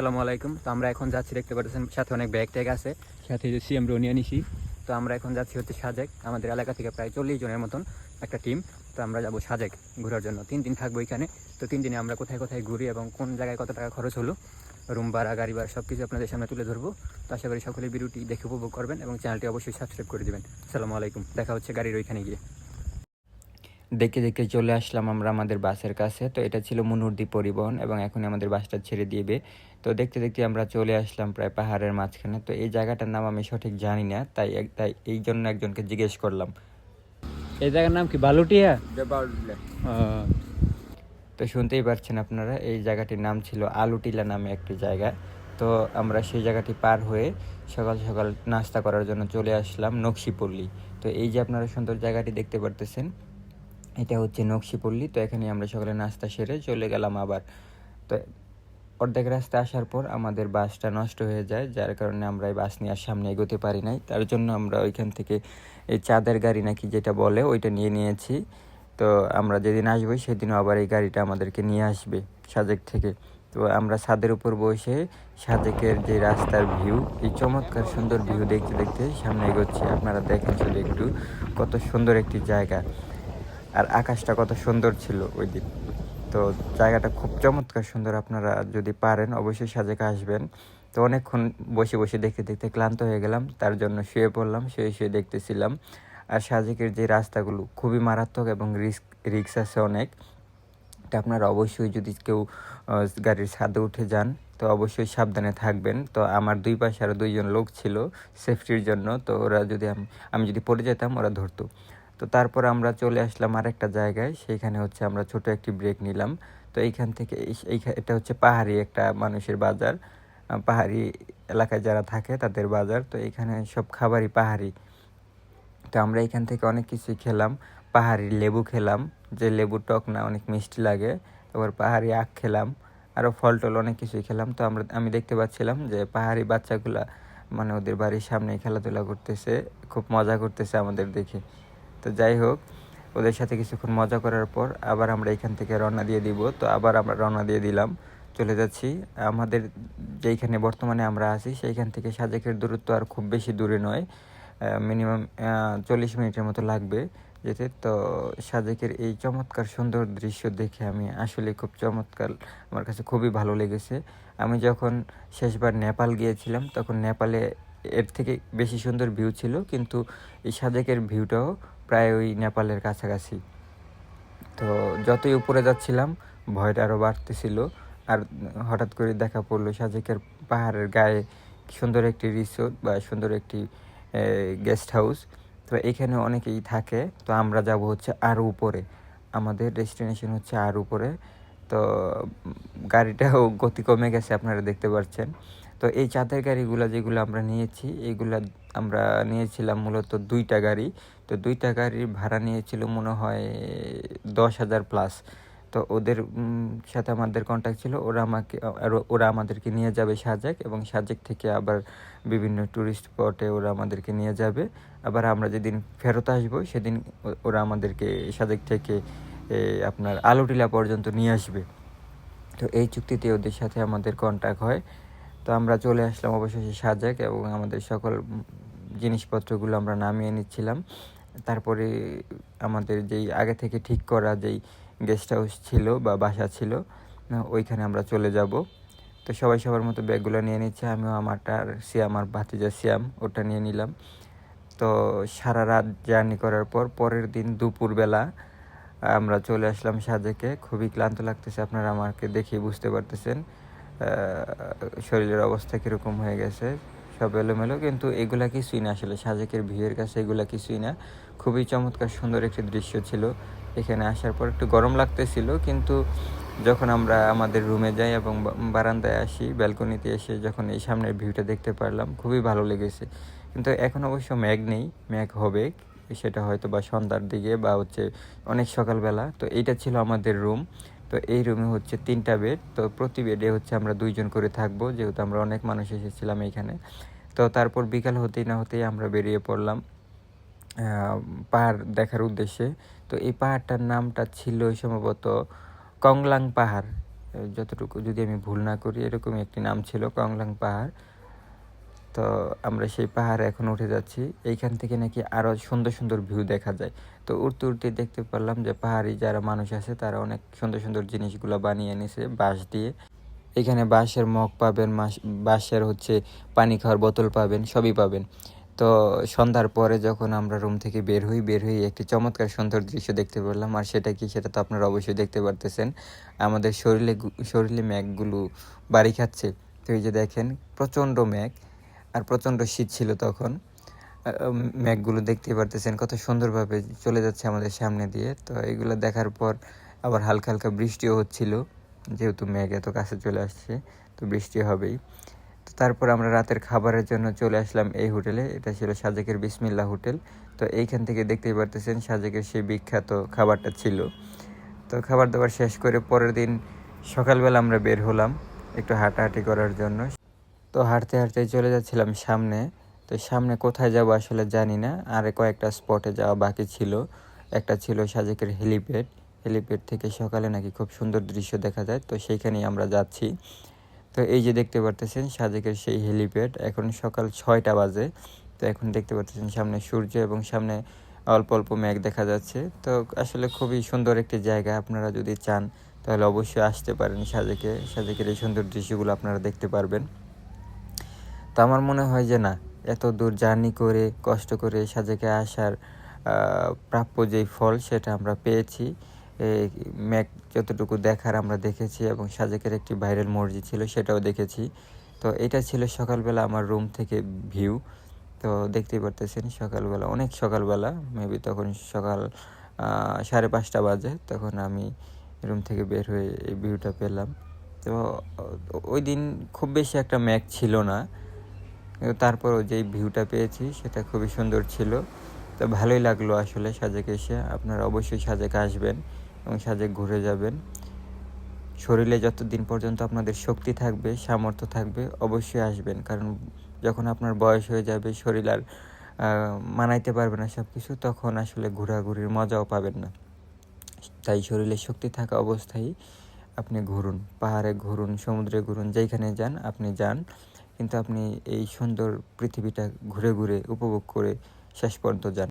আসসালামু আলাইকুম। তো আমরা এখন যাচ্ছি, দেখতে পাচ্ছেন সাথে অনেক ব্যাগ ট্যাগ আছে, সাথে সিএম রোনিয়া নিশি। তো আমরা এখন যাচ্ছি হচ্ছে সাজেক। আমাদের এলাকা থেকে প্রায় 40 জনের মতন একটা টিম। তো আমরা যাবো সাজেক ঘোরার জন্য। 3 দিন থাকবো এখানে। তো 3 দিনে আমরা কোথায় কোথায় ঘুরি এবং কোন জায়গায় কত টাকা খরচ হলো, রুম ভাড়া, গাড়ি ভাড়া সব কিছু আপনাদের সামনে তুলে ধরবো। তো আশা করি সকলে ভিডিওটি দেখে উপভোগ করবেন এবং চ্যানেলটি অবশ্যই সাবস্ক্রাইব করে দেবেন। আসসালামু আলাইকুম, দেখা হচ্ছে গাড়ির ওইখানে গিয়ে। দেখে দেখে চলে আসলাম আমরা আমাদের বাসের কাছে। তো এটা ছিল মুনুরদি পরিবহন এবং এখন আমাদের বাসটা ছেড়ে দিবে। তো দেখতে দেখতে আমরা চলে আসলাম প্রায় পাহাড়ের মাঝখানে। তো এই জায়গাটার নাম আমি সঠিক জানি না, তাই এই জন্য একজনকে জিজ্ঞেস করলাম। এই জায়গার নাম কি? বালুটিয়া। তো শুনতেই পারছেন আপনারা, এই জায়গাটির নাম ছিল আলুটিলা নামে একটি জায়গা। তো আমরা সেই জায়গাটি পার হয়ে সকাল সকাল নাস্তা করার জন্য চলে আসলাম নকশিপল্লী। তো এই যে আপনারা সুন্দর জায়গাটি দেখতে পারতেছেন, এটা হচ্ছে নকশিপল্লী। তো এখানে আমরা সকালে নাস্তা সেরে চলে গেলাম আবার। তো অর্ধেক রাস্তা আসার পর আমাদের বাসটা নষ্ট হয়ে যায়, যার কারণে আমরা এই বাস নিয়ে আর সামনে এগোতে পারি নাই। তার জন্য আমরা ওইখান থেকে এই চাঁদের গাড়ি নাকি যেটা বলে ওইটা নিয়েছি। তো আমরা যেদিন আসবো সেদিনও আবার এই গাড়িটা আমাদেরকে নিয়ে আসবে সাজেক থেকে। তো আমরা ছাদের উপর বসে সাজেকের যে রাস্তার ভিউ, এই চমৎকার সুন্দর ভিউ দেখতে দেখতে সামনে এগোচ্ছি। আপনারা দেখেন শুধু একটু, কত সুন্দর একটি জায়গা। আর আকাশটা কত সুন্দর ছিল ওই দিন। তো জায়গাটা খুব চমৎকার সুন্দর। আপনারা যদি পারেন অবশ্যই সাজেকে আসবেন। তো অনেকক্ষণ বসে বসে দেখতে দেখতে ক্লান্ত হয়ে গেলাম, তার জন্য শুয়ে পড়লাম। শুয়ে দেখতেছিলাম। আর সাজেকের যে রাস্তাগুলো খুবই মারাত্মক এবং রিস্ক আছে অনেক। তো আপনারা অবশ্যই যদি কেউ গাড়ির ছাদে উঠে যান তো অবশ্যই সাবধানে থাকবেন। তো আমার দুই পাশে আরও 2জন লোক ছিল সেফটির জন্য। তো ওরা যদি আমি যদি পড়ে যেতাম ওরা ধরতো। তো তারপর আমরা চলে আসলাম আরেকটা জায়গায়, সেইখানে হচ্ছে আমরা ছোট একটি ব্রেক নিলাম। তো এইখান থেকে এটা হচ্ছে পাহাড়ি একটা মানুষের বাজার, পাহাড়ি এলাকায় যারা থাকে তাদের বাজার। তো এখানে সব খাবারই পাহাড়ি। তো আমরা এখান থেকে অনেক কিছুই খেলাম। পাহাড়ি লেবু খেলাম, যে লেবু টক না, অনেক মিষ্টি লাগে। তারপর পাহাড়ি আখ খেলাম, আরও ফল টল অনেক কিছুই খেলাম। তো আমি দেখতে পাচ্ছিলাম যে পাহাড়ি বাচ্চাগুলা মানে ওদের বাড়ির সামনে খেলাধুলা করতেছে, খুব মজা করতেছে আমাদের দেখে। তো যাই হোক, ওদের সাথে কিছুক্ষণ মজা করার পর আবার আমরা এখান থেকে রওনা দিয়ে দিব। তো আবার আমরা রওনা দিয়ে দিলাম, চলে যাচ্ছি। আমাদের যেইখানে বর্তমানে আমরা আছি সেইখান থেকে সাজেকের দূরত্ব আর খুব বেশি দূরে নয়, মিনিমাম 40 মিনিটের মতো লাগবে যেতে। তো সাজেকের এই চমৎকার সুন্দর দৃশ্য দেখে আমি আসলে খুব চমৎকার, আমার কাছে খুবই ভালো লেগেছে। আমি যখন শেষবার নেপাল গিয়েছিলাম তখন নেপালে এর থেকে বেশি সুন্দর ভিউ ছিল, কিন্তু এই সাজেকের ভিউটাও প্রায় ওই নেপালের কাছাকাছি। তো যতই উপরে যাচ্ছিলাম ভয়টা আরও বাড়তেছিল। আর হঠাৎ করে দেখা পড়লো সাজেকের পাহাড়ের গায়ে সুন্দর একটি রিসোর্ট বা সুন্দর একটি গেস্ট হাউস। তো এখানে অনেকেই থাকে। তো আমরা যাব হচ্ছে আরও উপরে, আমাদের ডেস্টিনেশন হচ্ছে আরও উপরে। তো গাড়িটাও গতি কমে গেছে, আপনারা দেখতে পাচ্ছেন। তো এই চাঁদের গাড়িগুলো যেগুলো আমরা নিয়েছি, এইগুলা আমরা নিয়েছিলাম মূলত 2টা গাড়ি। তো 2টা গাড়ির ভাড়া নিয়েছিল মনে হয় 10,000 প্লাস। তো ওদের সাথে আমাদের কন্ট্যাক্ট ছিল, ওরা আমাদেরকে নিয়ে যাবে সাজেক, এবং সাজেক থেকে আবার বিভিন্ন ট্যুরিস্ট স্পটে ওরা আমাদেরকে নিয়ে যাবে। আবার আমরা যেদিন ফেরত আসবো সেদিন ওরা আমাদেরকে সাজেক থেকে আপনার আলুটিলা পর্যন্ত নিয়ে আসবে। তো এই চুক্তিতে ওদের সাথে আমাদের কন্ট্যাক্ট হয়। তো আমরা চলে আসলাম অবশেষে সাজেক, এবং আমাদের সকল জিনিসপত্রগুলো আমরা নামিয়ে নিচ্ছিলাম। তারপরে আমাদের যেই আগে থেকে ঠিক করা যেই গেস্ট হাউস ছিল বা বাসা ছিল, ওইখানে আমরা চলে যাব। তো সবাই সবার মতো ব্যাগগুলো নিয়ে নিচ্ছে, আমিও আমারটা, আর আমার ভাতিজা সিয়াম ওটা নিয়ে নিলাম। তো সারা রাত জার্নি করার পর পরের দিন দুপুরবেলা আমরা চলে আসলাম সাজেকে। খুবই ক্লান্ত লাগতেছে, আপনারা আমাকে দেখে বুঝতে পারতেছেন শরীরের অবস্থা কীরকম হয়ে গেছে, সব এলোমেলো। কিন্তু এগুলা কিছুই না, আসলে সাজেকের ভিউয়ের কাছে এগুলা কিছুই না। খুবই চমৎকার সুন্দর একটি দৃশ্য ছিল। এখানে আসার পর একটু গরম লাগতেছিল, কিন্তু যখন আমরা আমাদের রুমে যাই এবং বারান্দায় আসি, ব্যালকনিতে এসে যখন এই সামনের ভিউটা দেখতে পারলাম, খুবই ভালো লেগেছে। কিন্তু এখন অবশ্য মেঘ নেই, মেঘ হবে সেটা হয়তো বা সন্ধ্যার দিকে বা হচ্ছে অনেক সকালবেলা। তো এইটা ছিল আমাদের রুম। তো এই রুমে হচ্ছে 3টা বেড। তো প্রতি বেডে হচ্ছে আমরা 2জন করে থাকবো, যেহেতু আমরা অনেক মানুষ এসেছিলাম এইখানে। তো তারপর বিকাল হতেই না হতেই আমরা বেরিয়ে পড়লাম পাহাড় দেখার উদ্দেশ্যে। তো এই পাহাড়টার নামটা ছিল সম্ভবত কংলাং পাহাড়, যতটুকু যদি আমি ভুল না করি এরকমই একটি নাম ছিল, কংলাং পাহাড়। তো আমরা সেই পাহাড়ে এখন উঠে যাচ্ছি। এইখান থেকে নাকি আরও সুন্দর সুন্দর ভিউ দেখা যায়। তো উঠতে উঠতে দেখতে পারলাম যে পাহাড়ি যারা মানুষ আছে তারা অনেক সুন্দর সুন্দর জিনিসগুলো বানিয়ে এনেছে বাঁশ দিয়ে। এখানে বাঁশের মগ পাবেন, বাঁশের পানি খাওয়ার বোতল পাবেন, সবই পাবেন। তো সন্ধ্যার পরে যখন আমরা রুম থেকে বের হই একটি চমৎকার সুন্দর দৃশ্য দেখতে পেলাম। আর সেটা কি, সেটা তো আপনারা অবশ্যই দেখতে পারতেছেন। আমাদের শরীরে মেঘগুলো বাড়ি খাচ্ছে। তো এই যে দেখেন প্রচণ্ড মেঘ, আর প্রচণ্ড শীত ছিল তখন। মেঘগুলো দেখতে পারতেছেন কত সুন্দরভাবে চলে যাচ্ছে আমাদের সামনে দিয়ে। তো এগুলো দেখার পর আবার হালকা হালকা বৃষ্টিও হচ্ছিল, যেহেতু মেঘ এত কাছে চলে আসছে তো বৃষ্টি হবেই। তো তারপর আমরা রাতের খাবারের জন্য চলে আসলাম এই হোটেলে। এটা ছিল সাজেকের বিসমিল্লাহ হোটেল। তো এইখান থেকে দেখতেই পারতেছেন সাজেকের সেই বিখ্যাত খাবারটা ছিল। তো খাবার দাবার শেষ করে পরের দিন সকালবেলা আমরা বের হলাম একটু হাঁটাহাঁটি করার জন্য। তো হাঁটতে হাঁটতে চলে যাচ্ছিলাম সামনে। তো সামনে কোথায় যাব আসলে জানি না, আর কয়েকটা স্পটে যাওয়া বাকি ছিল। একটা ছিল সাজেকের হেলিপ্যাড থেকে সকালে নাকি খুব সুন্দর দৃশ্য দেখা যায়, তো সেইখানেই আমরা যাচ্ছি। তো এই যে দেখতে পারতেছেন সাজেকের সেই হেলিপ্যাড, এখন সকাল 6টা বাজে। তো এখন দেখতে পারতেছেন সামনে সূর্য এবং সামনে অল্প অল্প মেঘ দেখা যাচ্ছে। তো আসলে খুবই সুন্দর একটি জায়গা, আপনারা যদি চান তাহলে অবশ্যই আসতে পারেন সাজেকের এই সুন্দর দৃশ্যগুলো আপনারা দেখতে পারবেন। তো আমার মনে হয় যে না, এত দূর জার্নি করে কষ্ট করে সাজেকে আসার প্রাপ্য যেই ফল সেটা আমরা পেয়েছি। মেঘ যতটুকু দেখার আমরা দেখেছি, এবং সাজেকের একটি ভাইরাল মসজিদ ছিল সেটাও দেখেছি। তো এটা ছিল সকালবেলা আমার রুম থেকে ভিউ। তো দেখতেই পারতেছেন সকালবেলা, অনেক সকালবেলা, মেবি তখন সকাল 5:30 বাজে, তখন আমি রুম থেকে বের হয়ে এই ভিউটা পেলাম। তো ওই দিন খুব বেশি একটা মেঘ ছিল না, কিন্তু তারপরও যেই ভিউটা পেয়েছি সেটা খুবই সুন্দর ছিল। তো ভালোই লাগলো আসলে সাজেকে এসে। আপনারা অবশ্যই সাজেকে আসবেন এবং সাজেক ঘুরে যাবেন। শরীরে যতদিন পর্যন্ত আপনাদের শক্তি থাকবে, সামর্থ্য থাকবে, অবশ্যই আসবেন। কারণ যখন আপনার বয়স হয়ে যাবে, শরীর আর মানাইতে পারবে না সব কিছু, তখন আসলে ঘোরাঘুরির মজাও পাবেন না। তাই শরীরে শক্তি থাকা অবস্থায় আপনি ঘুরুন, পাহাড়ে ঘুরুন, সমুদ্রে ঘুরুন, যেখানে যান আপনি যান, কিন্তু আপনি এই সুন্দর পৃথিবীটা ঘুরে ঘুরে উপভোগ করে শেষ পর্যন্ত যান।